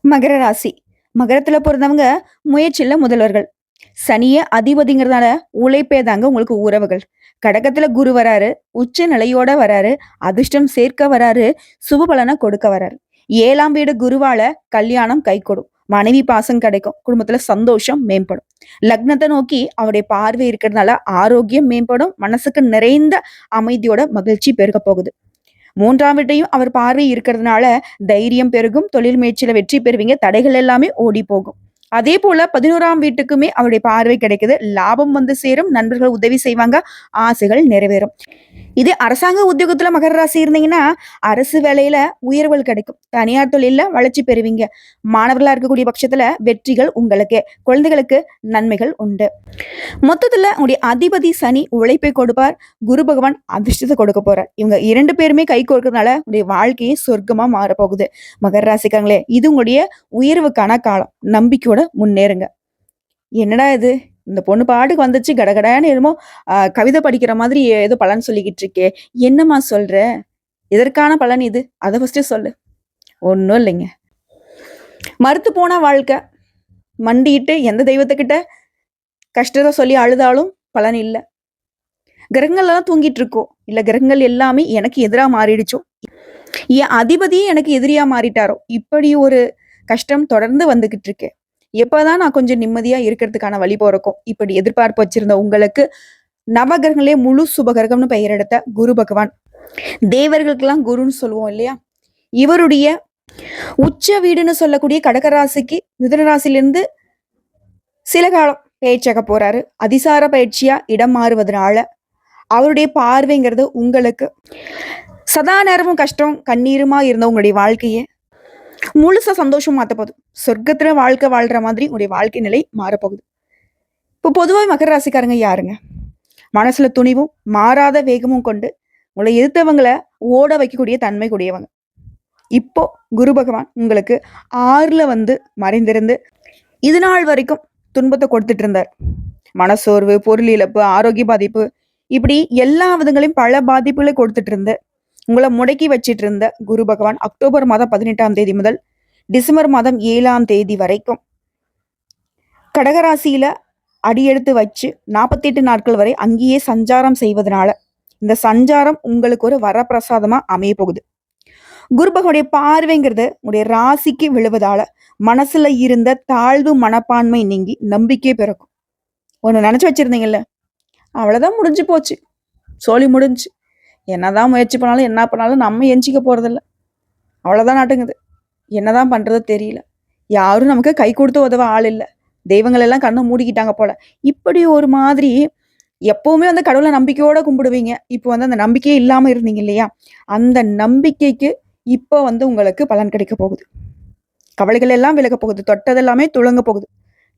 மகர ராசி. மகரத்துல பொறந்தவங்க முயற்சியில முதல்வர்கள். சனிய அதிபதிங்கிறதுனால உழைப்பே தாங்க உங்களுக்கு உறவுகள். கடகத்துல குரு வராரு, உச்ச நிலையோட வராரு, அதிர்ஷ்டம் சேர்க்க வராரு, சுப பலனை கொடுக்க வராரு. 7ஆம் வீடு குருவால கல்யாணம் கைகூடும். மனைவி பாசம் கிடைக்கும். குடும்பத்துல சந்தோஷம் மேம்படும். லக்னத்தை நோக்கி அவருடைய பார்வை இருக்கிறதுனால ஆரோக்கியம் மேம்படும். மனசுக்கு நிறைந்த அமைதியோட மகிழ்ச்சி பெருக போகுது. 3ஆம் வீட்டையும் அவர் பார்வை இருக்கிறதுனால தைரியம் பெருகும். தொழில் முயற்சியில வெற்றி பெறுவீங்க. தடைகள் எல்லாமே ஓடி போகும். அதே போல 11ஆம் வீட்டுக்குமே அவருடைய பார்வை கிடைக்குது. லாபம் வந்து சேரும். நண்பர்கள் உதவி செய்வாங்க. ஆசைகள் நிறைவேறும். இதே அரசாங்க உத்தியோகத்துல மகர ராசி இருந்தீங்கன்னா, அரசு வேலையில உயர்வுகள் கிடைக்கும். தனியார் தொழில்ல வளர்ச்சி பெறுவீங்க. மாணவர்களா இருக்கக்கூடிய பட்சத்துல வெற்றிகள் உங்களுக்கு. குழந்தைகளுக்கு நன்மைகள் உண்டு. மொத்தத்துல உங்களுடைய அதிபதி சனி உழைப்பை கொடுப்பார். குரு பகவான் அதிர்ஷ்டத்தை கொடுக்க போறார். இவங்க 2 பேருமே கை கோர்க்கறதுனால உங்களுடைய வாழ்க்கையே சொர்க்கமா மாறப்போகுது. மகர ராசிக்காங்களே, இது உங்களுடைய உயர்வுக்கான காலம். நம்பிக்கையோட முன்னேறுங்க. என்னடா இது? இந்த பொண்ணு பாட்டுக்கு வந்துச்சு கடகடன்னு என்னமோ கவிதை படிக்கிற மாதிரி ஏதோ பலன் சொல்லிக்கிட்டு இருக்கே. என்னம்மா சொல்ற? எதற்கான பலன் இது? அத ஃபர்ஸ்ட்டு சொல்லு. ஒண்ணும் இல்லைங்க. மறுத்து போன வாழ்க்கை. மண்டியிட்டு எந்த தெய்வத்துக்கிட்ட கஷ்டத்த சொல்லி அழுதாலும் பலன் இல்ல. கிரகங்கள் எல்லாம் தூங்கிட்டு இருக்கோ, இல்ல கிரகங்கள் எல்லாமே எனக்கு எதிரா மாறிடுச்சோ, என் அதிபதியே எனக்கு எதிரியா மாறிட்டாரோ, இப்படி ஒரு கஷ்டம் தொடர்ந்து வந்துகிட்டு இருக்கு. எப்பதான் நான் கொஞ்சம் நிம்மதியா இருக்கிறதுக்கான வழி பிறக்கும். இப்படி எதிர்பார்ப்பு வச்சிருந்த உங்களுக்கு நவகிரகங்களே முழு சுபகிரகம்னு பெயர் எடுத்த குரு பகவான், தேவர்களுக்கெல்லாம் குருன்னு சொல்லுவோம் இல்லையா? இவருடைய உச்ச வீடுன்னு சொல்லக்கூடிய கடகராசிக்கு மிதுன ராசியிலிருந்து சில காலம் பயிற்சியாக போறாரு. அதிசார பயிற்சியா இடம் மாறுவதனால அவருடைய பார்வைங்கிறது உங்களுக்கு சதா நேரமும் கஷ்டம் கண்ணீருமா இருந்த உங்களுடைய வாழ்க்கையை முழுசா சந்தோஷம் மாத்த போகுது. சொர்க்கத்துல வாழ்க்கை வாழ்ற மாதிரி உங்களுடைய வாழ்க்கை நிலை மாறப்போகுது. இப்போ பொதுவாக மகர ராசிக்காரங்க யாருங்க? மனசுல துணிவும் மாறாத வேகமும் கொண்டு உங்களை எதிர்த்தவங்களை ஓட வைக்கக்கூடிய தன்மை கூடியவங்க. இப்போ குரு பகவான் உங்களுக்கு 6ல வந்து மறைந்திருந்து இது நாள் வரைக்கும் துன்பத்தை கொடுத்துட்டு இருந்தார். மனசோர்வு, பொருள் இழப்பு, ஆரோக்கிய பாதிப்பு, இப்படி எல்லா விதங்களையும் பல பாதிப்புகளை கொடுத்துட்டு இருந்த உங்களை முடக்கி வச்சிட்டு இருந்த குரு பகவான் அக்டோபர் மாதம் 18ஆம் தேதி முதல் டிசம்பர் மாதம் 7ஆம் தேதி வரைக்கும் கடகராசியில அடியெடுத்து வச்சு 48 நாட்கள் வரை அங்கேயே சஞ்சாரம் செய்வதனால இந்த சஞ்சாரம் உங்களுக்கு ஒரு வரப்பிரசாதமா அமைய போகுது. குரு பகவானுடைய பார்வைங்கிறது உங்களுடைய ராசிக்கு விழுவதால மனசுல இருந்த தாழ்வு மனப்பான்மை நீங்கி நம்பிக்கை பிறக்கும். ஒண்ணு நினைச்சு வச்சிருந்தீங்கல்ல, அவ்வளவுதான் முடிஞ்சு போச்சு, சோழி முடிஞ்சு, என்னதான் முயற்சி பண்ணாலும் என்ன பண்ணாலும் நம்ம எஞ்சிக்க போறதில்ல, அவ்வளவுதான் நாட்டுங்குது, என்னதான் பண்றது தெரியல, யாரும் நமக்கு கை கொடுத்து உதவ ஆள் இல்லை, தெய்வங்கள் எல்லாம் கண்ணை மூடிக்கிட்டாங்க போல, இப்படி ஒரு மாதிரி எப்பவுமே வந்து கடவுளை நம்பிக்கையோட கும்பிடுவீங்க. இப்போ வந்து அந்த நம்பிக்கையே இல்லாம இருந்தீங்க இல்லையா? அந்த நம்பிக்கைக்கு இப்போ வந்து உங்களுக்கு பலன் கிடைக்க போகுது. கவலைகள் எல்லாம் விலக போகுது. தொட்டதெல்லாமே துளங்க போகுது.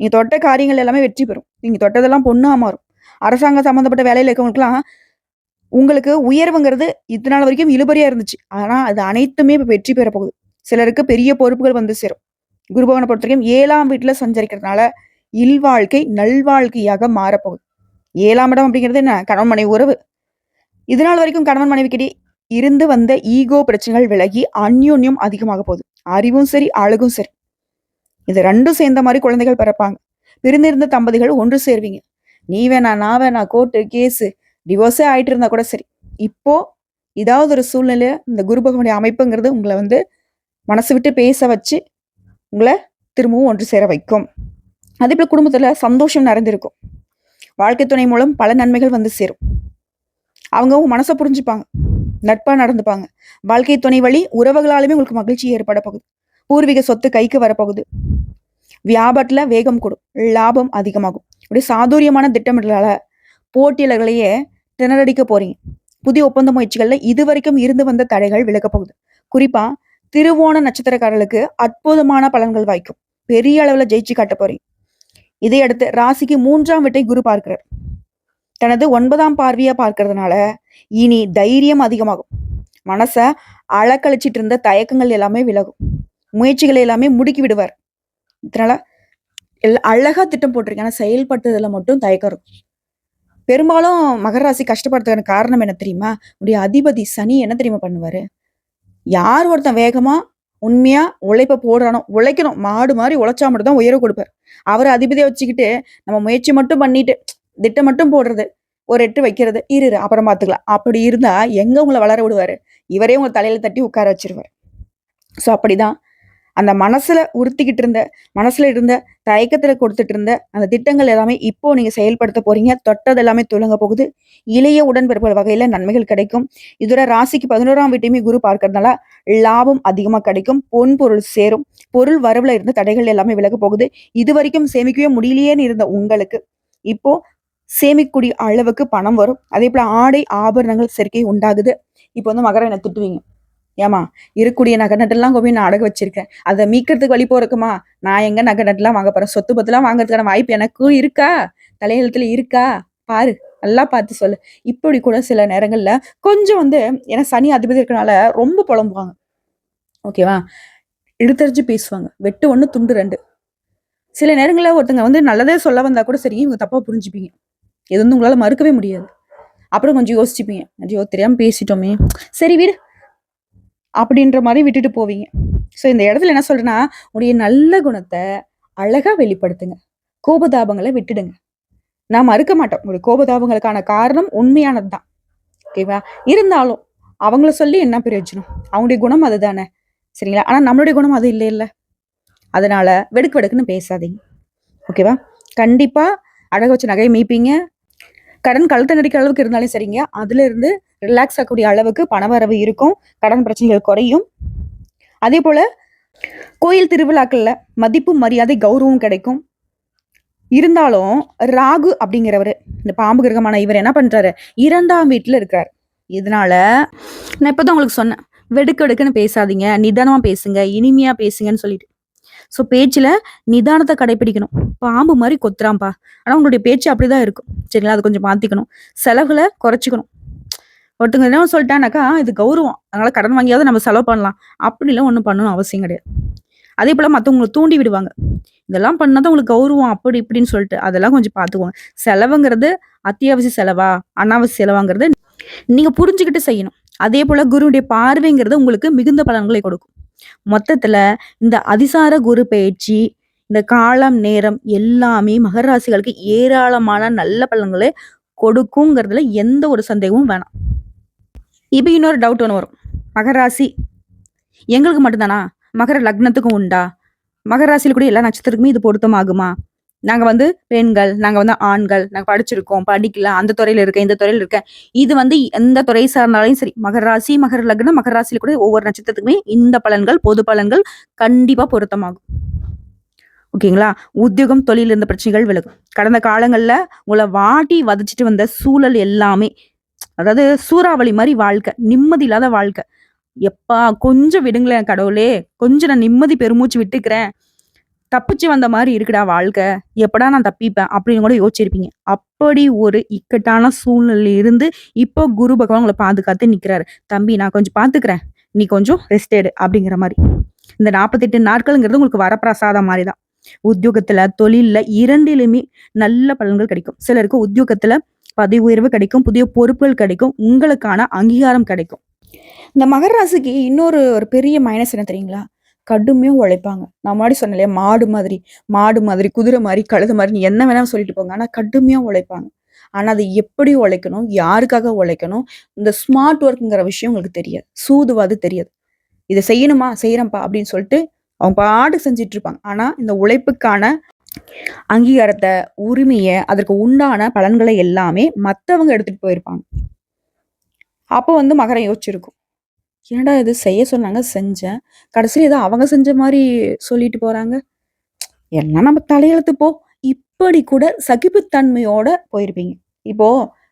நீங்க தொட்ட காரியங்கள் எல்லாமே வெற்றி பெறும். நீங்க தொட்டதெல்லாம் பொண்ணா மாறும். அரசாங்க சம்பந்தப்பட்ட வேலையில இருக்கவங்களுக்குலாம் உங்களுக்கு உயர்வுங்கிறது இத்தனால வரைக்கும் இழுபறியா இருந்துச்சு. ஆனா அது அனைத்துமே இப்ப வெற்றி பெற போகுது. சிலருக்கு பெரிய பொறுப்புகள் வந்து சேரும். குரு பகவானை பொறுத்த வரைக்கும் 7ஆம் வீட்டுல சஞ்சரிக்கிறதுனால இல்வாழ்க்கை நல்வாழ்க்கையாக மாறப்போகுது. 7ஆம் இடம் அப்படிங்கிறது என்ன? கணவன் மனைவி உறவு. இதனால் வரைக்கும் கணவன் மனைவிக்கிட்டே இருந்து வந்த ஈகோ பிரச்சனைகள் விலகி அந்யோன்யம் அதிகமாக போகுது. அறிவும் சரி, அழகும் சரி, இது 2ம் சேர்ந்த மாதிரி குழந்தைகள் பிறப்பாங்க. பிரிந்திருந்த தம்பதிகள் ஒன்று சேர்வீங்க. நீ வேணா நான் வேணா கோர்ட்டு கேஸு டிவோர்ஸே ஆயிட்டு இருந்தா கூட சரி, இப்போ ஏதாவது ஒரு சூழ்நிலை இந்த குரு பகவானுடைய அமைப்புங்கிறது உங்களை வந்து மனசு விட்டு பேச வச்சு உங்களை திரும்பவும் ஒன்று சேர வைக்கும். அதே போல குடும்பத்துல சந்தோஷம் நிறைந்திருக்கும். வாழ்க்கை துணை மூலம் பல நன்மைகள் வந்து சேரும். அவங்க உங்க மனசை புரிஞ்சுப்பாங்க, நட்பா நடந்துப்பாங்க. வாழ்க்கை துணை வழி உறவுகளாலுமே உங்களுக்கு மகிழ்ச்சி ஏற்பட போகுது. பூர்வீக சொத்து கைக்கு வரப்போகுது. வியாபாரத்துல வேகம் கூடும், லாபம் அதிகமாகும். இப்படி சாதுரியமான திட்டமிடலால போட்டியாளர்களையே திணறடிக்க போறீங்க. புதிய ஒப்பந்த முயற்சிகள்ல இதுவரைக்கும் இருந்து வந்த தடைகள் விலக போகுது. குறிப்பா திருவோண நட்சத்திரக்காரர்களுக்கு அற்புதமான பலன்கள் வாய்க்கும். பெரிய அளவுல ஜெயிச்சு காட்ட போறீங்க. இதையடுத்து ராசிக்கு 3ஆம் வீட்டை குரு பார்க்கிறார். தனது 9ஆம் பார்வையா பார்க்கறதுனால இனி தைரியம் அதிகமாகும். மனச அலக்கழிச்சிட்டு இருந்த தயக்கங்கள் எல்லாமே விலகும். முயற்சிகளை எல்லாமே முடுக்கி விடுவார். இதனால அழகா திட்டம் போட்டிருக்கேன். ஆனா செயல்பட்டதுல மட்டும் தயக்கம் இருக்கும். பெரும்பாலும் மகர ராசி கஷ்டப்படுறதுக்கான காரணம் என்ன தெரியுமா? உடைய அதிபதி சனி என்ன தெரியுமா பண்ணுவாரு? யார் ஒருத்தன் வேகமா உண்மையா உழைப்ப போடுறானோ, உழைக்கணும். மாடு மாரி உழைச்சா மட்டும் தான் உயர்வு குடுப்பார். அவர அதிபதியா வச்சுக்கிட்டு, நம்ம முயற்சி மட்டும் பண்ணிட்டு, திட்டம் மட்டும் போடுறது, ஒரு எட்டு வைக்கிறது, இரு அப்புறம் பார்த்துக்கலாம். அப்படி இருந்தா எங்க உங்கள வளர விடுவாரு? இவரே உங்க தலையில தட்டி உட்கார வச்சுருவாரு. ஸோ அப்படிதான். அந்த மனசுல உறுத்திக்கிட்டு இருந்த, மனசுல இருந்த தயக்கத்துல கொடுத்துட்டு இருந்த அந்த திட்டங்கள் எல்லாமே இப்போ நீங்க செயல்படுத்த போறீங்க. தொட்டது எல்லாமே துலங்க போகுது. இளைய உடன்பிறப்புகள் வகையில நன்மைகள் கிடைக்கும். இதோட ராசிக்கு 11ஆம் வீட்டையுமே குரு பார்க்கறதுனால லாபம் அதிகமா கிடைக்கும். பொன் பொருள் சேரும். பொருள் வரவுல இருந்த தடைகள் எல்லாமே விலக போகுது. இதுவரைக்கும் சேமிக்கவே முடியலையேன்னு இருந்த உங்களுக்கு, இப்போ சேமிக்கக்கூடிய அளவுக்கு பணம் வரும். அதேபோல ஆடை, ஆபரணங்கள் சேர்க்கை உண்டாகுது. இப்போ வந்து மகரம் என்ன திட்டுவீங்க. ஏம்மா இருக்கக்கூடிய நகை நட்டெல்லாம் கொண்டு போய் நான் அடகு வச்சிருக்கேன். அத மீட்கிறதுக்கு வழி பொறக்குமா? நான் எங்க நகை நட்டுலாம் வாங்க போறேன்? சொத்து பத்துலாம் வாங்குறதுக்கான வாய்ப்பு எனக்கும் இருக்கா? தலையெழுத்துல இருக்கா? பாரு. நல்லா பார்த்து சொல்லு. இப்படி கூட சில நேரங்கள்ல கொஞ்சம் வந்து ஏன்னா சனி அதிபதி இருக்கனால ரொம்ப புலம்புவாங்க. ஓகேவா? இழுத்தடிச்சு பேசுவாங்க. வெட்டு 1 துண்டு 2. சில நேரங்கள்ல ஒருத்தங்க வந்து நல்லதே சொல்ல வந்தா கூட சரி, இவங்க தப்பா புரிஞ்சுப்பீங்க. இது வந்து உங்களால மறுக்கவே முடியாது. அப்புறம் கொஞ்சம் யோசிச்சுப்பீங்க. ஐயோ! தெரியாம பேசிட்டோமே! சரி விடு. அப்படின்ற மாரி விட்டுட்டு போவீங்க. ஸோ இந்த இடத்துல என்ன சொல்றேன்னா, உங்களுடைய நல்ல குணத்த அழகா வெளிப்படுத்துங்க. கோபதாபங்கள விட்டுடுங்க. நான் மறுக்க மாட்டோம். உங்களுடைய கோபதாபங்களுக்கான காரணம் உண்மையானது தான். ஓகேவா? இருந்தாலும் அவங்கள சொல்லி என்ன பிரயோஜனம்? அவங்களுடைய குணம் அதுதானே. சரிங்களா? ஆனா நம்மளுடைய குணம் அது இல்லைல்ல. அதனால வெடுக்கு வெடுக்குன்னு பேசாதீங்க. ஓகேவா? கண்டிப்பா அடகு வச்ச நகைய மீட்பீங்க. கடன் கழுத்த நெரிக்கிற அளவுக்கு இருந்தாலும் சரிங்க. அதிலிருந்து ரிலாக்ஸ் ஆகக்கூடிய அளவுக்கு பணவரவு இருக்கும். கடன் பிரச்சனைகள் குறையும். அதேபோல கோயில் திருவிழாக்கள்ல மதிப்பு, மரியாதை, கௌரவம் கிடைக்கும். இருந்தாலும் ராகு அப்படிங்கிறவரு, இந்த பாம்பு கிரகமான இவர் என்ன பண்றாரு? 2ஆம் வீட்ல இருக்காரு. இதனால நான் இப்பதான் உங்களுக்கு சொன்னேன். வெடுக்கு வெடுக்குன்னு பேசாதீங்க. நிதானமா பேசுங்க. இனிமையா பேசுங்கன்னு சொல்லிட்டு. ஸோ பேச்சுல நிதானத்த கடைப்பிடிக்கணும். பாம்பு மாரி கொத்துறான்ப்பா. ஆனா உங்களுடைய பேச்சு அப்படிதான் இருக்கும். சரிங்களா? அத கொஞ்சம் மாத்திக்கணும். செலவுகள குறைச்சுக்கணும். ஒருத்தங்க என்ன சொல்லிட்டானாக்கா, இது கௌரவம். அதனால கடன் வாங்கியாவது நம்ம செலவு பண்ணலாம். அப்படிலாம் ஒண்ணும் பண்ணணும்னு அவசியம் கிடையாது. அதேபோல மத்தவங்கள தூண்டி விடுவாங்க. இதெல்லாம் பண்ணா தான் உங்களுக்கு கௌரவம் அப்படி இப்படின்னு சொல்லிட்டு. அதெல்லாம் கொஞ்சம் பார்த்துக்கோங்க. செலவுங்கிறது அத்தியாவசிய செலவா? அனாவசிய செலவாங்கிறது நீங்க புரிஞ்சுகிட்டு செய்யணும். அதேபோல குருவுடைய பார்வைங்கிறது உங்களுக்கு மிகுந்த பலன்களை கொடுக்கும். மொத்தத்துல இந்த அதிசார குரு பயிற்சி, இந்த காலம், நேரம் எல்லாமே மகர ராசிகளுக்கு ஏராளமான நல்ல பலன்களை கொடுக்குங்கிறதுல எந்த ஒரு சந்தேகமும் வேணாம். இப்ப இன்னொரு டவுட் ஒண்ணு வரும். மகர ராசி எங்களுக்கு மட்டும் தானா? மகர லக்னத்துக்கும் உண்டா? மகர ராசியில கூட எல்லா நட்சத்திரத்துக்குமே இது பொருத்தமாகுமா? நாங்க வந்து பெண்கள், நாங்க வந்து ஆண்கள், நாங்க படிச்சிருக்கோம், படிக்கல, அந்த துறையில இருக்கேன், இந்த துறையில இருக்கேன். இது வந்து எந்த துறை சார்ந்தாலும் சரி, மகர ராசி, மகர லக்னம், மகர ராசியில கூட ஒவ்வொரு நட்சத்திரத்துக்குமே இந்த பலன்கள், பொது பலன்கள் கண்டிப்பா பொருத்தமாகும். ஓகேங்களா? உத்தியோகம், தொழில் இருந்த பிரச்சனைகள் விலகும். கடந்த காலங்கள்ல உங்கள வாட்டி வதச்சிட்டு வந்த சூழல் எல்லாமே அதாவது சூறாவளி மாரி வாழ்க்கை. நிம்மதி இல்லாத வாழ்க்கை. எப்பா கொஞ்சம் விடுங்களேன் கடவுளே! கொஞ்சம் நான் நிம்மதி பெருமூச்சு விட்டுக்கிறேன். தப்பிச்சு வந்த மாரி இருக்குடா வாழ்க்கை. எப்படா நான் தப்பிப்பேன்? அப்படின்னு கூட யோசிச்சிருப்பீங்க. அப்படி ஒரு இக்கட்டான சூழ்நிலையில இருந்து இப்போ குரு பகவான் உங்கள பாதுகாத்து நிக்கிறாரு. "தம்பி நான் கொஞ்சம் பாத்துக்கிறேன். நீ கொஞ்சம் ரெஸ்ட் எடு." அப்படிங்கிற மாரி. இந்த 48 நாட்கள்ங்கிறது உங்களுக்கு வரப்பிரசாதம் மாரி தான். உத்தியோகத்துல, தொழில்ல 2லுமே நல்ல பலன்கள் கிடைக்கும். சிலருக்கு உத்தியோகத்துல பதவி உயர்வு கிடைக்கும். புதிய பொறுப்புகள் கிடைக்கும். உங்களுக்கான அங்கீகாரம் கிடைக்கும். இந்த மகர ராசிக்கு இன்னொரு ஒரு பெரிய மைனஸ் என்ன தெரியுங்களா? கடுமையா உழைப்பாங்க. நான் முன்னாடி சொன்னேன் இல்லையா? மாடு மாதிரி, குதிரை மாரி, கழுதை மாரி நீ என்ன வேணாலும் சொல்லிட்டு போங்க. ஆனா கடுமையா உழைப்பாங்க. ஆனா அது எப்படி உழைக்கணும்? யாருக்காக உழைக்கணும்? இந்த ஸ்மார்ட் ஒர்க்ங்கிற விஷயம் உங்களுக்கு தெரியாது. சூதுவாது தெரியாது. இத செய்யணுமா? செய்றேன்ப்பா அப்படின்னு சொல்லிட்டு அவங்க பாட்டுக்கு செஞ்சுட்டு இருப்பாங்க. ஆனா இந்த உழைப்புக்கான அங்கீகாரத்த, உரிமைய, அதற்கு உண்டான பலன்களை எல்லாமே மத்தவங்க எடுத்துட்டு போயிருப்பாங்க. அப்போ வந்து மகரம் யோசிச்சிருக்கும். என்னடா இது செய்ய சொன்னாங்க செஞ்சேன். கடைசில ஏதோ அவங்க செஞ்ச மாரி சொல்லிட்டு போறாங்க. எல்லாம் நம்ம தலையெழுத்து போ. இப்படி கூட சகிப்புத்தன்மையோட போயிருப்பீங்க. இப்போ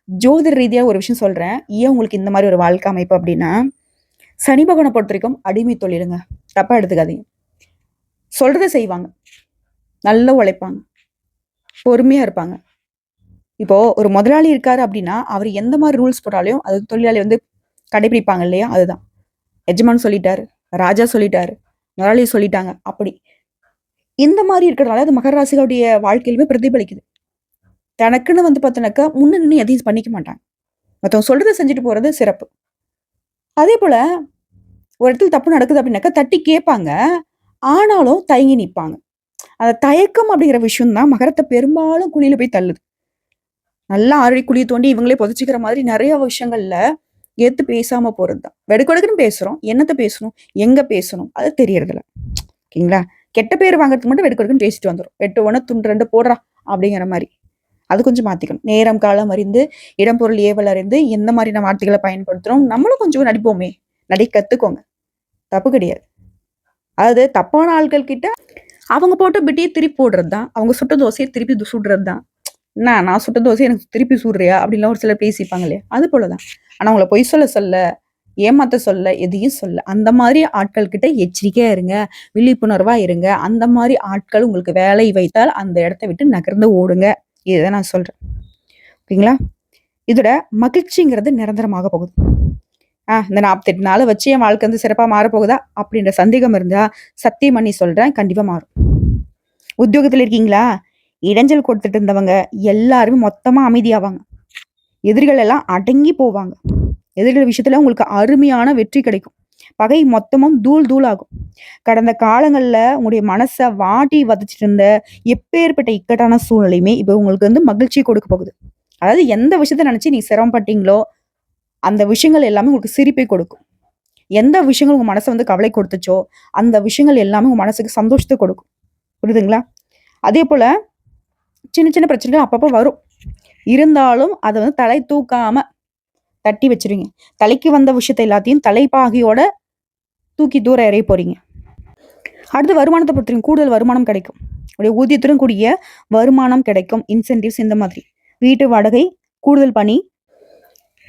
ஜோதிட ரீதியா ஒரு விஷயம் சொல்றேன். ஏன் உங்களுக்கு இந்த மாரி ஒரு வாழ்க்கை அமைப்பு அப்டின்னா, சனி பகவான பொறுத்தவரைக்கும் அடிமை தொழிலுங்க. தப்பா எடுத்துக்காதீங்க. சொல்றத செய்வாங்க. நல்லா உழைப்பாங்க. பொறுமையா இருப்பாங்க. இப்போ ஒரு முதலாளி இருக்காரு அப்டின்னா, அவரு எந்த மாரி ரூல்ஸ் போட்டாலும் அது தொழிலாளி வந்து கடைபிடிப்பாங்க இல்லையா? அதுதான். எஜமான் சொல்லிட்டாரு. ராஜா சொல்லிட்டாரு. முதலாளி சொல்லிட்டாங்க. அப்படி. இந்த மாரி இருக்கிறனால அது மகர ராசிகளுடைய வாழ்க்கையிலுமே பிரதிபலிக்குது. தனக்குன்னு வந்து பார்த்தோனாக்கா, முன்ன நின்னு எதையும் பண்ணிக்க மாட்டாங்க. மத்தவங்க சொல்றத செஞ்சுட்டு போறது சிறப்பு. அதேபோல ஒரு இடத்துல தப்பு நடக்குது அப்படின்னாக்கா தட்டி கேட்பாங்க. ஆனாலும் தயங்கி நிப்பாங்க. அந்த தயக்கம் அப்படிங்கிற விஷயம் தான் மகரத்த பெரும்பாலும் குழியில போய் தள்ளுது. நல்லா ஆல்ரெடி குழிய தோண்டி இவங்களே புதைச்சுக்கிற மாதிரி நெறைய விஷயங்கள்ல எதிர்த்து பேசாம போறது தான். வெடுக்கு பேசுறோம். என்னத்த பேசணும்? எங்க பேசணும்? அது தெரியறதில்ல. ஓகேங்களா? கெட்ட பேர் வாங்குறதுக்கு மட்டும் வெடுக்கு பேசிட்டு வந்துரும். "வெட்டு 1 துண்டு 2 போடுறா" அப்படிங்கிற மாரி. அது கொஞ்சம் மாத்திக்கணும். நேரம், காலம் அறிந்து, இடம், பொருள் ஏவல் அறிந்து எந்த மாதிரியான வார்த்தைகள பயன்படுத்துறோம், நம்மளும் கொஞ்சம் நடிப்போமே! நடிக்க கத்துக்கோங்க. தப்பு கிடையாது. அதாவது தப்பான ஆட்கள் கிட்ட அவங்க போட்ட பிட்டிய திருப்பி போடுறது தான். அவங்க சுட்ட தோசைய திருப்பி சுடுறது தான். "என்ன நான் சுட்ட தோசைய எனக்கு திருப்பி சுடுறியா?" அப்படின்லாம் ஒரு சிலர் பேசிப்பாங்க இல்லையா? அது போல தான். ஆனா உங்கள பொய் சொல்ல சொல்ல, ஏமாத்த சொல்ல, எதையும் சொல்ல. அந்த மாதிரி ஆட்கள் கிட்ட எச்சரிக்கையா இருங்க. விழிப்புணர்வா இருங்க. அந்த மாரி ஆட்கள் உங்களுக்கு வேலை வைத்தால் அந்த இடத்த விட்டு நகர்ந்து ஓடுங்க. இத நான் சொல்றேன். ஓகேங்களா? இதோட மகிழ்ச்சிங்கிறது நிரந்தரமாக போகுது. இந்த 48 நாள வச்சு என் வாழ்க்கை வந்து சிறப்பா மாறப்போகுதா? அப்படின்ற சந்தேகம் இருந்தா, சத்தியம் பண்ணி சொல்றேன். கண்டிப்பா மாறும். உத்தியோகத்துல இருக்கீங்களா? இடைஞ்சல் கொடுத்துட்டு இருந்தவங்க எல்லாருமே மொத்தமா அமைதியாவாங்க. எதிரிகள் எல்லாம் அடங்கி போவாங்க. எதிரிகள் விஷயத்துல உங்களுக்கு அருமையான வெற்றி கிடைக்கும். பகை மொத்தமும் தூள் தூளாகும். கடந்த காலங்கள்ல உங்களுடைய மனச வாட்டி வதச்சிட்டு இருந்த எப்பேர்ப்பட்ட இக்கட்டான சூழ்நிலையுமே இப்ப உங்களுக்கு வந்து மகிழ்ச்சி கொடுக்க போகுது. அதாவது எந்த விஷயத்த நினைச்சு நீ சிரமப்பட்டீங்களோ, அந்த விஷயங்கள் எல்லாமே உங்களுக்கு சிரிப்பை கொடுக்கும். எந்த விஷயங்கள் உங்க மனச வந்து கவலை கொடுத்துச்சோ, அந்த விஷயங்கள் எல்லாமே உங்க மனசுக்கு சந்தோஷத்த கொடுக்கும். புரியுதுங்களா? அதேபோல சின்ன சின்ன பிரச்சனைகள் அப்பப்ப வரும். இருந்தாலும் அத வந்து தலை தூக்காம தட்டி வச்சுருவீங்க. தலைக்கு வந்த விஷயத்த எல்லாத்தையும் தலைப்பாகையோட தூக்கி தூர எறிய போறீங்க. அடுத்து வருமானத்த பொறுத்தவரைக்கும் கூடுதல் வருமானம் கிடைக்கும். உங்களுடைய ஊதியத்துடன் கூடிய வருமானம் கிடைக்கும். இன்சென்டிவ்ஸ் இந்த மாதிரி. வீட்டு வாடகை, கூடுதல் பணி,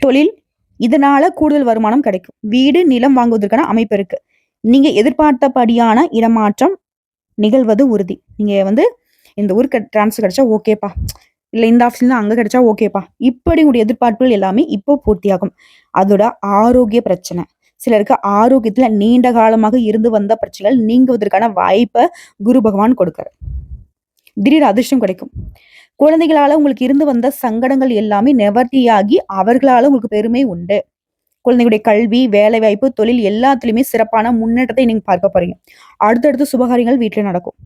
தொழில் இதனால கூடுதல் வருமானம் கிடைக்கும். வீடு, நிலம் வாங்குவதற்கான அமைப்பு இருக்கு. நீங்க எதிர்பார்த்தபடியான இடமாற்றம் நிகழ்வது உறுதி. நீங்க வந்து இந்த ஊருக்கு ட்ரான்ஸ்ஃபர் கிடைச்சா ஓகேப்பா. இல்ல இந்த ஆஃபீஸ்ல அங்க கிடைச்சா ஓகேப்பா. இப்படி உங்களுடைய எதிர்பார்ப்புகள் எல்லாமே இப்போ பூர்த்தியாகும். அதோட ஆரோக்கிய பிரச்சனை. சிலருக்கு ஆரோக்கியத்துல நீண்ட காலமாக இருந்து வந்த பிரச்சனைகள் நீங்குவதற்கான வாய்ப்ப குரு பகவான் கொடுக்கிறார். திடீர் அதிர்ஷ்டம் கிடைக்கும். குழந்தைகளால உங்களுக்கு இருந்து வந்த சங்கடங்கள் எல்லாமே நிவர்த்தியாகி அவர்களால உங்களுக்கு பெருமை உண்டு. குழந்தைகளுடைய கல்வி, வேலைவாய்ப்பு, தொழில் எல்லாத்துலயுமே சிறப்பான முன்னேற்றத்தை நீங்க பார்க்க போறீங்க. அடுத்தடுத்து சுபகாரியங்கள் வீட்ல நடக்கும்.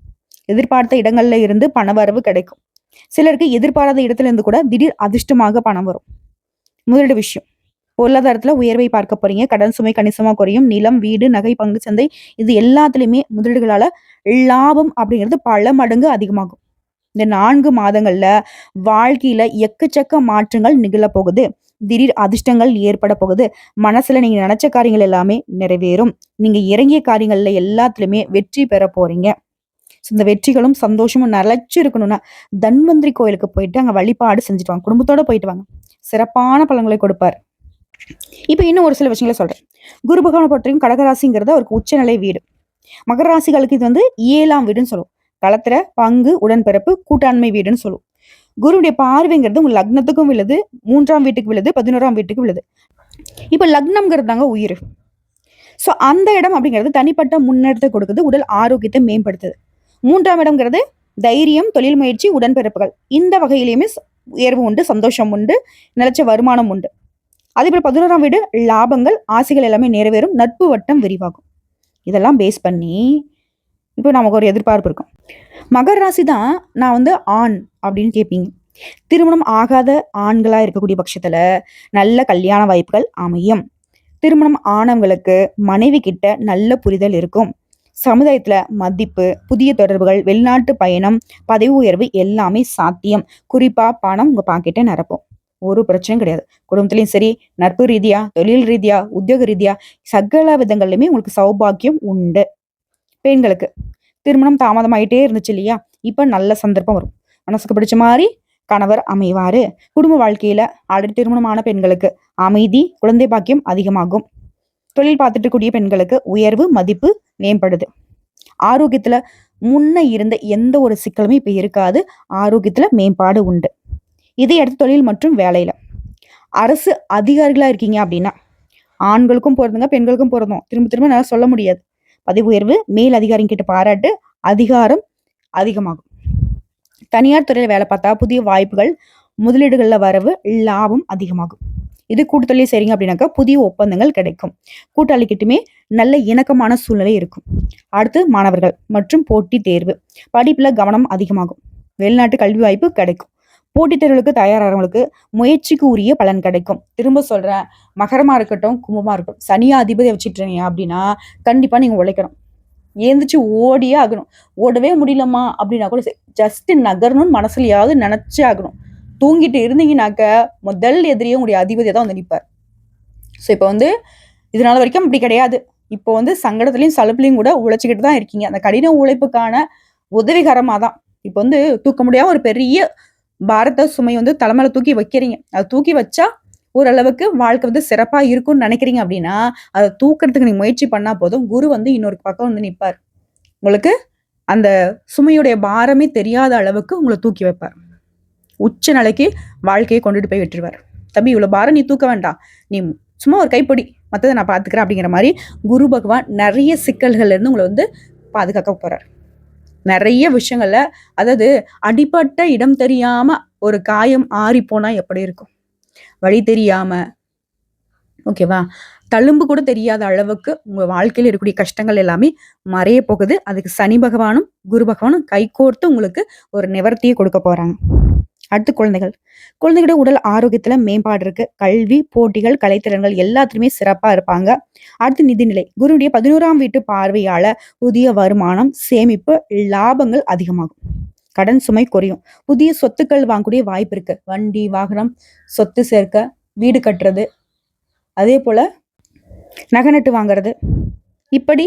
எதிர்பார்த்த இடங்கள்ல இருந்து பணவரவு கிடைக்கும். சிலருக்கு எதிர்பாராத இடத்துல இருந்து கூட திடீர் அதிர்ஷ்டமாக பணம் வரும். முதலீடு விஷயம். பொருளாதாரத்துல உயர்வை பார்க்க போறீங்க. கடன் சுமை கணிசமா குறையும். நிலம், வீடு, நகை, பங்கு சந்தை இது எல்லாத்துலயுமே முதலீடுகளால லாபம் அப்படிங்கிறது பல மடங்கு அதிகமாகும். இந்த 4 மாதங்கள்ல வாழ்க்கையில எக்கச்சக்க மாற்றங்கள் நிகழ போகுது. திடீர் அதிர்ஷ்டங்கள் ஏற்பட போகுது. மனசுல நீங்க நினைச்ச காரியங்கள் எல்லாமே நிறைவேறும். நீங்க இறங்கிய காரியங்கள்ல எல்லாத்துலயுமே வெற்றி பெற போறீங்க. இந்த வெற்றிகளும் சந்தோஷமும் நிலைச்சு இருக்கணும்னா தன்வந்திரி கோயிலுக்கு போயிட்டு அங்க வழிபாடு செஞ்சுட்டு வாங்க. குடும்பத்தோட போயிட்டு வாங்க. சிறப்பான பலன்களை கொடுப்பார். இப்ப இன்னும் ஒரு சில விஷயங்களை சொல்றேன். குரு பகவானை பொறுத்தவரைக்கும் கடகராசிங்கிறது அவருக்கு உச்சநிலை வீடு. மகர ராசிகளுக்கு இது வந்து 7ஆம் வீடுன்னு சொல்லுவோம். களத்திர, பங்கு, உடன்பிறப்பு, கூட்டாண்மை வீடுன்னு சொல்லுவோம். குருவுடைய பார்வைங்கிறது உங்க லக்னத்துக்கும் விழுது, 3ஆம் வீட்டுக்கு விழுது, 11ஆம் வீட்டுக்கு விழுது. இப்ப லக்னம்ங்கிறது தாங்க உயிர். சோ அந்த இடம் அப்படிங்கிறது தனிப்பட்ட முன்னேற்றத்தை கொடுக்குது, உடல் ஆரோக்கியத்தை மேம்படுத்துது. 3ஆம் இடம்ங்கிறது தைரியம், தொழில் முயற்சி, உடன்பிறப்புகள். இந்த வகையிலுமே உயர்வு உண்டு, சந்தோஷம் உண்டு, நிலைச்ச வருமானம் உண்டு. அதே போல 11ஆம் வீடு லாபங்கள், ஆசைகள் எல்லாமே நிறைவேறும், நட்பு வட்டம் விரிவாகும். இதெல்லாம் பேஸ் பண்ணி இப்போ நமக்கு ஒரு எதிர்பார்ப்பு இருக்கும். மகர ராசி தான் நான் வந்து ஆண் அப்படின்னு கேட்பீங்க. திருமணம் ஆகாத ஆண்களா இருக்கக்கூடிய பட்சத்துல நல்ல கல்யாண வாய்ப்புகள் அமையும். திருமணம் ஆனவங்களுக்கு மனைவி கிட்ட நல்ல புரிதல் இருக்கும். சமுதாயத்துல மதிப்பு, புதிய தொடர்புகள், வெளிநாட்டு பயணம், பதவி உயர்வு எல்லாமே சாத்தியம். குறிப்பா பணம் உங்க பாக்கெட்டை நிரப்பும். ஒரு பிரச்சனையும் கிடையாது. குடும்பத்திலயும் சரி, நட்பு ரீதியா, தொழில் ரீதியா, உத்தியோக ரீதியா சகல விதங்கள்லயுமே உங்களுக்கு சௌபாக்கியம் உண்டு. பெண்களுக்கு திருமணம் தாமதமாயிட்டே இருந்துச்சு இல்லையா? இப்ப நல்ல சந்தர்ப்பம் வரும். மனசுக்கு பிடிச்ச மாதிரி கணவர் அமைவாரு. குடும்ப வாழ்க்கையில ஆல்ரெடி திருமணமான பெண்களுக்கு அமைதி, குழந்தை பாக்கியம் அதிகமாகும். தொழில் பார்த்துட்டு கூடிய பெண்களுக்கு உயர்வு, மதிப்பு மேம்படுது. ஆரோக்கியத்துல முன்ன இருந்த எந்த ஒரு சிக்கலுமே இப்ப இருக்காது. ஆரோக்கியத்துல மேம்பாடு உண்டு. இதை அடுத்து தொழில் மற்றும் வேலையில அரசு அதிகாரிகளா இருக்கீங்க அப்படின்னா ஆண்களுக்கும் பொருந்துங்க, பெண்களுக்கும் பொருந்தும். திரும்ப திரும்ப நான் சொல்ல முடியாது. பதவி உயர்வு, மேல் அதிகாரிங்க கிட்ட பாராட்டு, அதிகாரம் அதிகமாகும். தனியார் துறையில வேலை பார்த்தா புதிய வாய்ப்புகள், முதலீடுகள்ல வரவு, லாபம் அதிகமாகும். இது கூட்டத்தொழில் செய்றீங்க அப்படின்னாக்கா புதிய ஒப்பந்தங்கள் கிடைக்கும். கூட்டாளிகிட்டுமே நல்ல இணக்கமான சூழ்நிலை இருக்கும். அடுத்து மாணவர்கள் மற்றும் போட்டித் தேர்வு. படிப்புல கவனம் அதிகமாகும். வெளிநாட்டு கல்வி வாய்ப்பு கிடைக்கும். போட்டித் தேர்வுகளுக்கு தயாராகிறவங்களுக்கு முயற்சிக்கு உரிய பலன் கிடைக்கும். திரும்ப சொல்றேன், மகரமா இருக்கட்டும், கும்பமா இருக்கட்டும், சனியா அதிபதியை வச்சுட்டீங்க அப்படின்னா கண்டிப்பா நீங்க உழைக்கணும். ஏந்திரிச்சு ஓடியே ஆகணும். ஓடவே முடியலம்மா அப்படின்னா கூட சரி, ஜஸ்ட் நகரணும்னு மனசுலயாவது நினைச்சே ஆகணும். தூங்கிட்டு இருந்தீங்கன்னாக்க முதல் எதிரியே உங்களுடைய அதிபதியை தான் வந்து நிற்பார். ஸோ இப்போ வந்து இதனால வரைக்கும் அப்படி கிடையாது. இப்போ வந்து சங்கடத்துலயும் சலுப்புலையும் கூட உழைச்சிக்கிட்டு தான் இருக்கீங்க. அந்த கடின உழைப்புக்கான உதவிகரமா தான். இப்போ வந்து தூக்க முடியாம ஒரு பெரிய பாரத சுமை வந்து தலைமையில தூக்கி வைக்கிறீங்க. அதை தூக்கி வச்சா ஓரளவுக்கு வாழ்க்கை வந்து சிறப்பா இருக்கும்னு நினைக்கிறீங்க அப்படின்னா, அதை தூக்கிறதுக்கு நீங்க முயற்சி பண்ணா போதும். குரு வந்து இன்னொரு பக்கம் வந்து நிப்பார். உங்களுக்கு அந்த சுமையுடைய பாரமே தெரியாத அளவுக்கு உங்களை தூக்கி வைப்பார். உச்ச நிலைக்கு வாழ்க்கையை கொண்டுட்டு போய் விட்டுருவார். தம்பி இவ்வளவு பாரம் நீ தூக்க வேண்டாம். நீ சும்மா ஒரு கைப்பிடி, மற்றதை நான் பார்த்துக்கிறேன் அப்படிங்கிற மாதிரி குரு பகவான் நிறைய சிக்கல்கள்ல இருந்து உங்களை வந்து பாதுகாக்க போறார். நிறைய விஷயங்கள்ல, அதாவது அடிபட்ட இடம் தெரியாம ஒரு காயம் ஆறி போனா எப்படி இருக்கும்? வழி தெரியாம, ஓகேவா? தழும்பு கூட தெரியாத அளவுக்கு உங்க வாழ்க்கையில இருக்கக்கூடிய கஷ்டங்கள் எல்லாமே மறைய போகுது. அதுக்கு சனி பகவானும் குரு பகவானும் கைகோர்த்து உங்களுக்கு ஒரு நிவர்த்தியை கொடுக்க போறாங்க. அடுத்து குழந்தைகள். குழந்தைகளோட உடல் ஆரோக்கியத்துல மேம்பாடு இருக்கு. கல்வி, போட்டிகள், கலைத்திறன்கள் எல்லாத்துலயுமே சிறப்பா இருப்பாங்க. அடுத்து நிதிநிலை. குருவுடைய 11ஆம் வீட்டு பார்வையால புதிய வருமானம், சேமிப்பு, லாபங்கள் அதிகமாகும். கடன் சுமை குறையும். புதிய சொத்துக்கள் வாங்கக்கூடிய வாய்ப்பு இருக்கு. வண்டி, வாகனம், சொத்து சேர்க்க, வீடு கட்டுறது, அதே போல நகை நட்டு வாங்குறது, இப்படி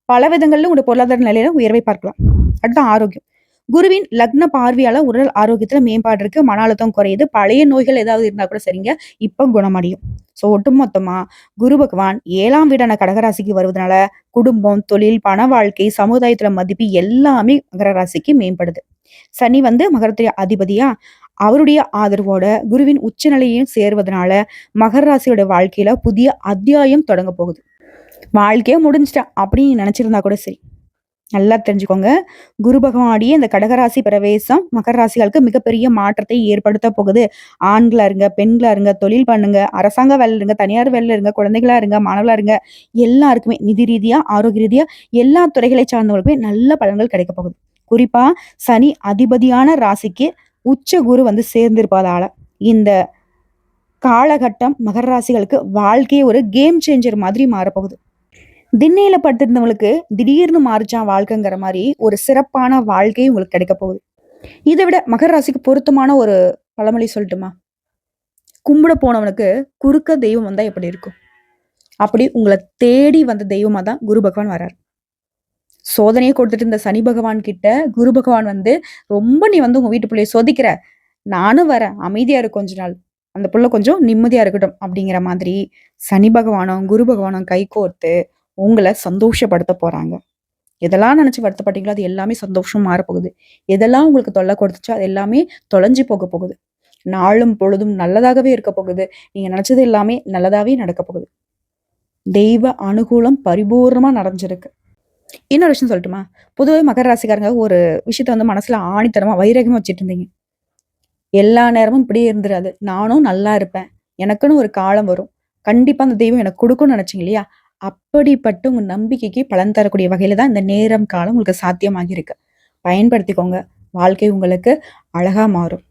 பல விதங்கள்ல உங்களுடைய பொருளாதார நிலையில உயர்வை பார்க்கலாம். அடுத்து ஆரோக்கியம். குருவின் லக்ன பார்வையால உடல் ஆரோக்கியத்துல மேம்பாடு இருக்கு. மன அழுத்தம் குறையுது. பழைய நோய்கள் ஏதாவது இருந்தா கூட சரிங்க, இப்ப குணமடையும். ஸோ ஒட்டுமொத்தமா குரு பகவான் 7ஆம் வீடான கடகராசிக்கு வருவதனால குடும்பம், தொழில், பண வாழ்க்கை, சமுதாயத்துல மதிப்பு எல்லாமே மகர ராசிக்கு மேம்படுது. சனி வந்து மகரத்துடைய அதிபதியா, அவருடைய ஆதரவோட குருவின் உச்சநிலையையும் சேர்வதனால மகர ராசியோட வாழ்க்கையில புதிய அத்தியாயம் தொடங்க போகுது. வாழ்க்கையே முடிஞ்சிட்டா அப்படின்னு நினைச்சிருந்தா கூட சரி, நல்லா தெரிஞ்சுக்கோங்க. குரு பகவானுடைய இந்த கடகராசி பிரவேசம் மகர ராசிகளுக்கு மிகப்பெரிய மாற்றத்தை ஏற்படுத்த போகுது. ஆண்களா இருங்க, பெண்களா இருங்க, தொழில் பண்ணுங்க, அரசாங்க வேலை இருங்க, தனியார் வேலை இருங்க, குழந்தைகளா இருங்க, மாணவர்களா இருங்க, எல்லாருக்குமே நிதி ரீதியா, ஆரோக்கிய ரீதியா எல்லா துறைகளை சார்ந்தவர்களுக்குமே நல்ல பலன்கள் கிடைக்க போகுது. குறிப்பா சனி அதிபதியான ராசிக்கு உச்ச குரு வந்து சேர்ந்திருப்பதால இந்த காலகட்டம் மகர ராசிகளுக்கு வாழ்க்கையே ஒரு கேம் சேஞ்சர் மாதிரி மாறப்போகுது. திண்ணையில படுத்திருந்தவங்களுக்கு திடீர்னு மாறிச்சான் வாழ்க்கைங்கிற மாதிரி ஒரு சிறப்பான வாழ்க்கை உங்களுக்கு கிடைக்க போகுது. இதை விட மகர ராசிக்கு பொருத்தமான ஒரு பழமொழி சொல்லட்டுமா? கும்பிட போனவனுக்கு குறுக்க தெய்வம் வந்தா எப்படி இருக்கும்? அப்படி உங்களை தேடி வந்த தெய்வமா தான் குரு பகவான் வர்றாரு. சோதனையை கொடுத்துட்டு இருந்த சனி பகவான் கிட்ட குரு பகவான் வந்து, ரொம்ப நீ வந்து உங்க வீட்டு பிள்ளைய சோதிக்கிற, நானும் வரேன், அமைதியா இரு கொஞ்ச நாள், அந்த புள்ள கொஞ்சம் நிம்மதியா இருக்கட்டும் அப்படிங்கிற மாதிரி சனி பகவானும் குரு பகவானும் கைகோர்த்து உங்களை சந்தோஷப்படுத்த போறாங்க. எதெல்லாம் நினைச்சு வருத்தப்பட்டீங்களோ அது எல்லாமே சந்தோஷம் மாறப்போகுது. எதெல்லாம் உங்களுக்கு தொல்லை கொடுத்துச்சோ அது எல்லாமே தொலைஞ்சு போக போகுது. நாளும் பொழுதும் நல்லதாகவே இருக்க போகுது. நீங்க நினைச்சது எல்லாமே நல்லதாவே நடக்க போகுது. தெய்வ அனுகூலம் பரிபூர்ணமா நிறைஞ்சிருக்கு. இன்னொரு விஷயம் சொல்லட்டுமா? பொதுவாக மகர ராசிக்காரங்க ஒரு விஷயத்த வந்து மனசுல ஆணித்தரமா வைரகமா வச்சுட்டு இருந்தீங்க. எல்லா நேரமும் இப்படியே இருந்துராது. நானும் நல்லா இருப்பேன். எனக்குன்னு ஒரு காலம் வரும். கண்டிப்பா அந்த தெய்வம் எனக்கு கொடுக்கும்னு நினைச்சீங்க இல்லையா? அப்படிப்பட்ட உங்க நம்பிக்கைக்கு பலன் தரக்கூடிய வகையில தான் இந்த நேரம், காலம் உங்களுக்கு சாத்தியமாகி இருக்கு. பயன்படுத்திக்கோங்க. வாழ்க்கை உங்களுக்கு அழகா மாறும்.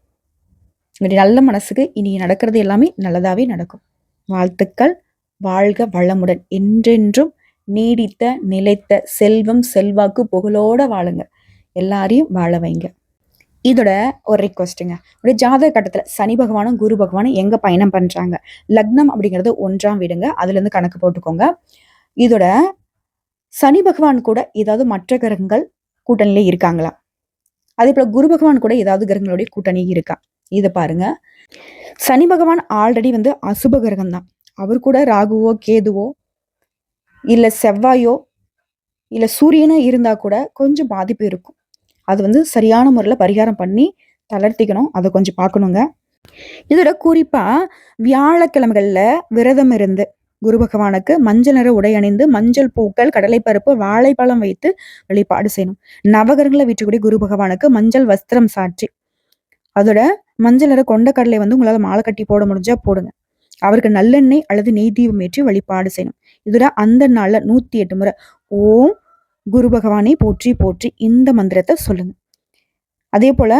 உங்களுடைய நல்ல மனசுக்கு இனி நடக்கிறது எல்லாமே நல்லதாவே நடக்கும். வாழ்த்துக்கள். வாழ்க வளமுடன். என்றென்றும் நீடித்த நிலைத்த செல்வம், செல்வாக்கு, புகழோட வாழுங்க. எல்லாரையும் வாழ வைங்க. இதோட ஒரு ரிக்வஸ்ட்டுங்க. ஒரு ஜாதக கட்டத்துல சனி பகவானும் குரு பகவானும் எங்க பயணம் பண்றாங்க? லக்னம் அப்படிங்கிறது 1ஆம் வீடுங்க. அதுல இருந்து கணக்கு போட்டுக்கோங்க. இதோட சனி பகவான் கூட ஏதாவது மற்ற கிரகங்கள் கூட்டணியில இருக்காங்களா? அதே போல குரு பகவான் கூட ஏதாவது கிரகங்களுடைய கூட்டணி இருக்கா? இதை பாருங்க. சனி பகவான் ஆல்ரெடி வந்து அசுப கிரகம் தான். அவர் கூட ராகுவோ, கேதுவோ, இல்ல செவ்வாயோ, இல்ல சூரியனோ இருந்தா கூட கொஞ்சம் பாதிப்பு இருக்கும். அது வந்து சரியான முறையில பரிகாரம் பண்ணி தளர்த்திக்கணும். அதை கொஞ்சம் பார்க்கணுங்க. இதோட குறிப்பா வியாழக்கிழமைகள்ல விரதம் இருந்து குரு பகவானுக்கு மஞ்சள் நிற உடை அணிந்து மஞ்சள் பூக்கள், கடலைப்பருப்பு, வாழைப்பழம் வைத்து வழிபாடு செய்யணும். நவகிரகங்களை வீட்டுக்கூடிய குரு பகவானுக்கு மஞ்சள் வஸ்திரம் சாற்றி, அதோட மஞ்சள் நிற கொண்ட கடலை வந்து உங்களால மாலை கட்டி போட முடிஞ்சா போடுங்க. அவருக்கு நல்லெண்ணெய் அல்லது நெய் தீபம் ஏற்றி வழிபாடு செய்யணும். இதுல அந்த நாள்ல 108 முறை ஓம் குரு பகவானை போற்றி போற்றி இந்த மந்திரத்தை சொல்லுங்க. அதே போல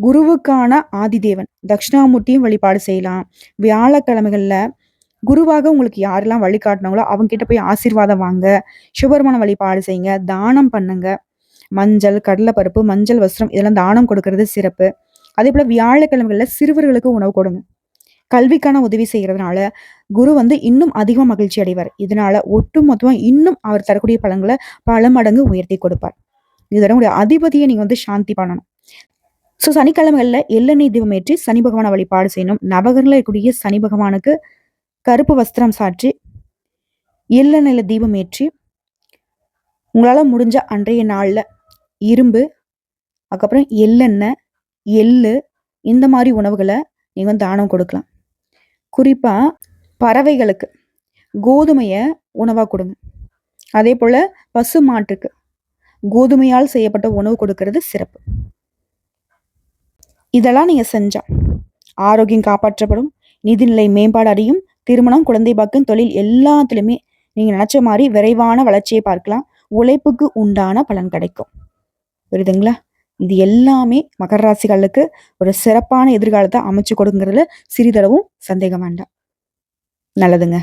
குருவுக்கான ஆதிதேவன் தட்சிணாமூர்த்தியும் வழிபாடு செய்யலாம். வியாழக்கிழமைகள்ல குருவாக உங்களுக்கு யாரெல்லாம் வழிகாட்டினாங்களோ அவங்க கிட்ட போய் ஆசீர்வாதம் வாங்க. சிவபெருமான வழிபாடு செய்யுங்க. தானம் பண்ணுங்க. மஞ்சள், கடலைப்பருப்பு, மஞ்சள் வஸ்திரம் இதெல்லாம் தானம் கொடுக்கறது சிறப்பு. அதே போல வியாழக்கிழமைகள்ல சிறுவர்களுக்கு உணவு கொடுங்க. கல்விக்கான உதவி செய்யறதுனால குரு இன்னும் அதிகமா மகிழ்ச்சி அடைவார். இதனால ஒட்டுமொத்தமா இன்னும் அவர் தரக்கூடிய பலன்களை பல மடங்கு உயர்த்தி கொடுப்பார். இதோட உங்களுடைய அதிபதியை நீங்க சாந்தி பண்ணணும். ஸோ சனிக்கிழமைகள்ல எள்ளெண்ணெய் தீபம் ஏற்றி சனி பகவானை வழிபாடு செய்யணும். நவகரில் இருக்கக்கூடிய சனி பகவானுக்கு கருப்பு வஸ்திரம் சாற்றி எள்ளெண்ணெயில தீபம் ஏற்றி உங்களால முடிஞ்ச அன்றைய நாள்ல இரும்பு, அதுக்கப்புறம் எள்ளெண்ணெய், எள்ளு இந்த மாதிரி உணவுகளை நீங்க தானம் கொடுக்கலாம். குறிப்பா பறவைகளுக்கு கோதுமைய உணவா கொடுங்க. அதே போல பசு மாட்டுக்கு கோதுமையால் செய்யப்பட்ட உணவு கொடுக்கிறது சிறப்பு. இதெல்லாம் நீங்க செஞ்சா ஆரோக்கியம் காப்பாற்றப்படும், நிதிநிலை மேம்பாடு அடையும், திருமணம், குழந்தை பாக்கியம், தொழில் எல்லாத்துலயுமே நீங்க நினைச்ச மாதிரி விரைவான வளர்ச்சியை பார்க்கலாம். உழைப்புக்கு உண்டான பலன் கிடைக்கும். புரியுதுங்களா? இது எல்லாமே மகர ராசிகளுக்கு ஒரு சிறப்பான எதிர்காலத்தை அமைச்சு கொடுங்கிறதுல சிறிதளவும் சந்தேகம் வேண்டாம். நல்லதுங்க.